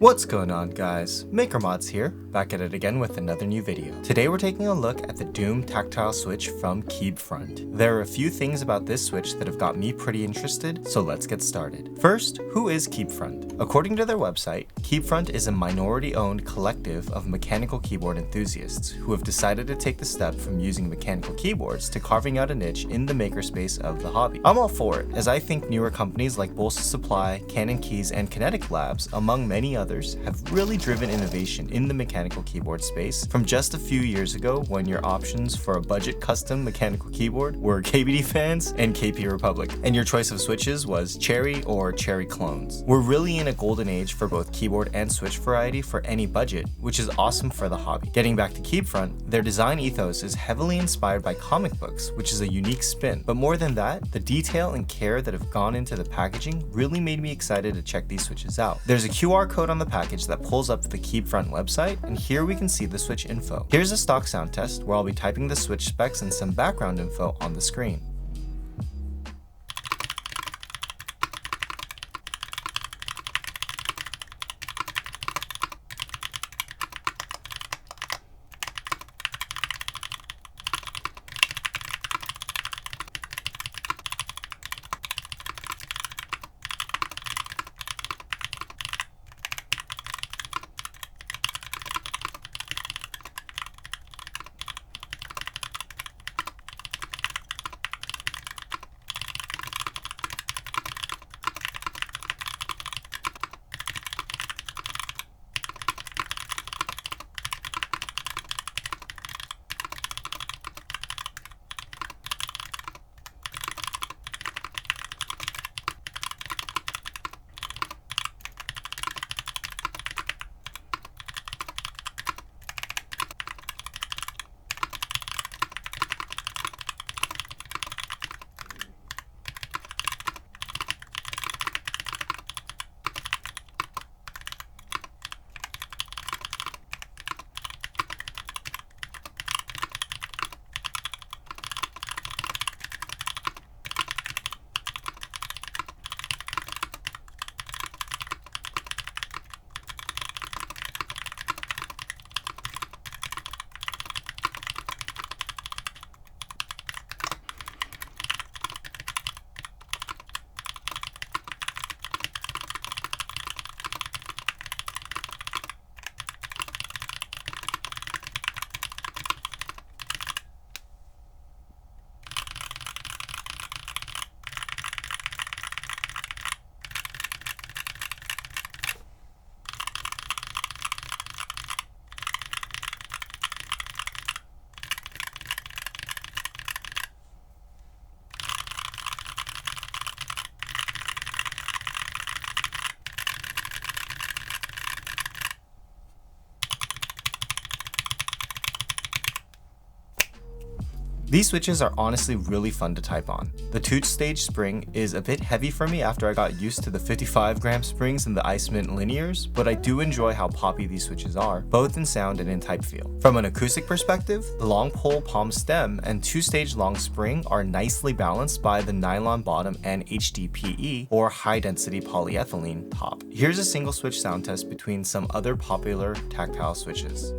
What's going on, guys? MakerMods here, back at it again with another new video. Today we're taking a look at the Doom Tactile switch from Keebfront. There are a few things about this switch that have got me pretty interested, so let's get started. First, who is Keebfront? According to their website, Keebfront is a minority-owned collective of mechanical keyboard enthusiasts who have decided to take the step from using mechanical keyboards to carving out a niche in the makerspace of the hobby. I'm all for it, as I think newer companies like Bolsa Supply, CannonKeys, and Kinetic Labs, among many others, have really driven innovation in the mechanical keyboard space from just a few years ago when your options for a budget custom mechanical keyboard were KBD fans and KP Republic, and your choice of switches was Cherry or Cherry clones. We're really in a golden age for both keyboard and switch variety for any budget, which is awesome for the hobby. Getting back to Keebfront, their design ethos is heavily inspired by comic books, which is a unique spin, but more than that, the detail and care that have gone into the packaging really made me excited to check these switches out. There's a QR code on the package that pulls up the Keebfront website, and here we can see the switch info. Here's a stock sound test where I'll be typing the switch specs and some background info on the screen. These switches are honestly really fun to type on. The two-stage spring is a bit heavy for me after I got used to the 55-gram springs in the Ice Mint linears, but I do enjoy how poppy these switches are, both in sound and in type feel. From an acoustic perspective, the long pole palm stem and two-stage long spring are nicely balanced by the nylon bottom and HDPE, or high-density polyethylene, top. Here's a single switch sound test between some other popular tactile switches.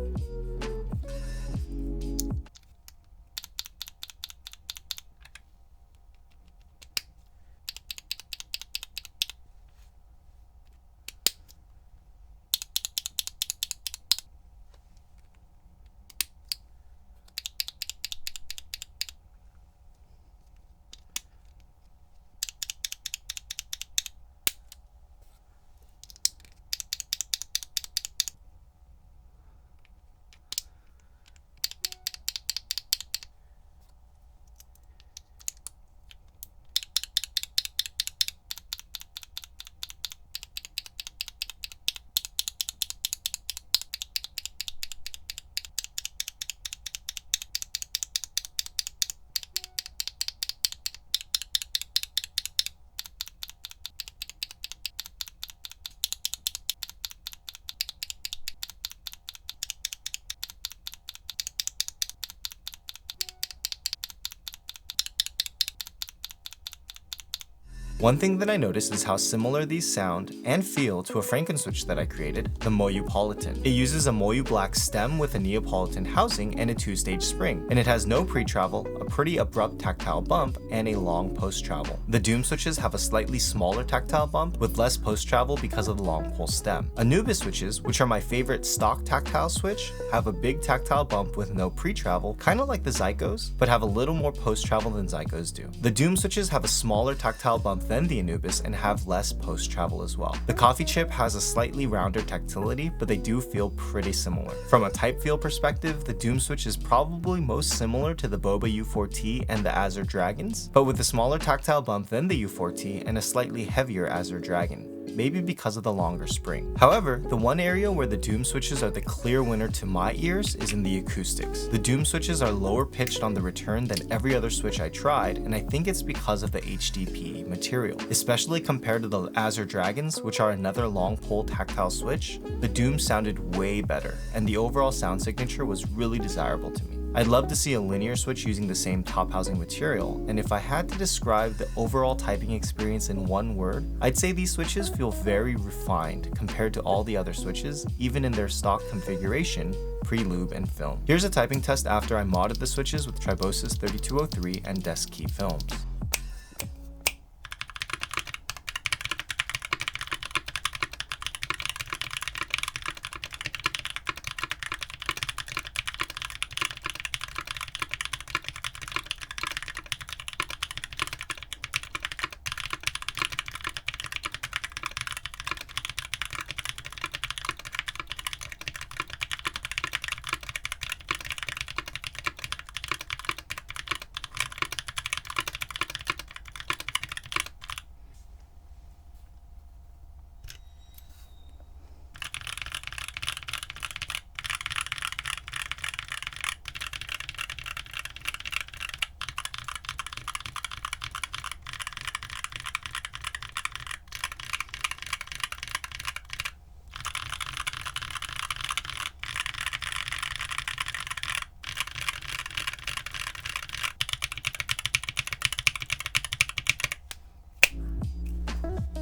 One thing that I noticed is how similar these sound and feel to a frankenswitch that I created, the Moyupolitan. It uses a Moyu black stem with a Neapolitan housing and a 2-stage spring, and it has no pre-travel, a pretty abrupt tactile bump, and a long post-travel. The Doom switches have a slightly smaller tactile bump with less post-travel because of the long pole stem. Anubis switches, which are my favorite stock tactile switch, have a big tactile bump with no pre-travel, kind of like the Zykos, but have a little more post-travel than Zykos do. The Doom switches have a smaller tactile bump than the Anubis and have less post-travel as well. The coffee chip has a slightly rounder tactility, but they do feel pretty similar. From a type feel perspective, the Doom switch is probably most similar to the Boba U4T and the Azure Dragons, but with a smaller tactile bump than the U4T and a slightly heavier Azure Dragon, maybe because of the longer spring. However, the one area where the Doom switches are the clear winner to my ears is in the acoustics. The Doom switches are lower pitched on the return than every other switch I tried, and I think it's because of the HDPE material. Especially compared to the Azure Dragons, which are another long pole tactile switch, the Doom sounded way better, and the overall sound signature was really desirable to me. I'd love to see a linear switch using the same top housing material, and if I had to describe the overall typing experience in one word, I'd say these switches feel very refined compared to all the other switches, even in their stock configuration, pre-lube and film. Here's a typing test after I modded the switches with Tribosis 3203 and Deskeys films.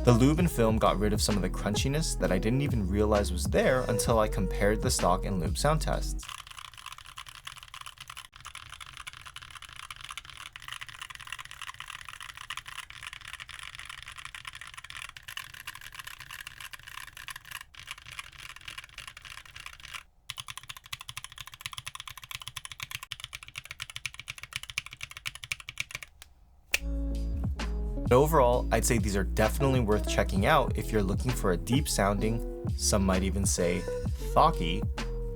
The lube and film got rid of some of the crunchiness that I didn't even realize was there until I compared the stock and lube sound tests. But overall, I'd say these are definitely worth checking out if you're looking for a deep sounding, some might even say thocky,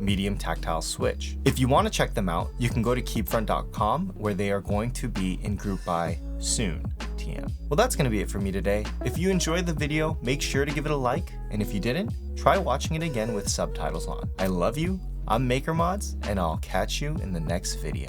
medium tactile switch. If you want to check them out, you can go to Keebfront.com where they are going to be in group buy soon. TM. Well, that's going to be it for me today. If you enjoyed the video, make sure to give it a like, and if you didn't, try watching it again with subtitles on. I love you, I'm MakerMods, and I'll catch you in the next video.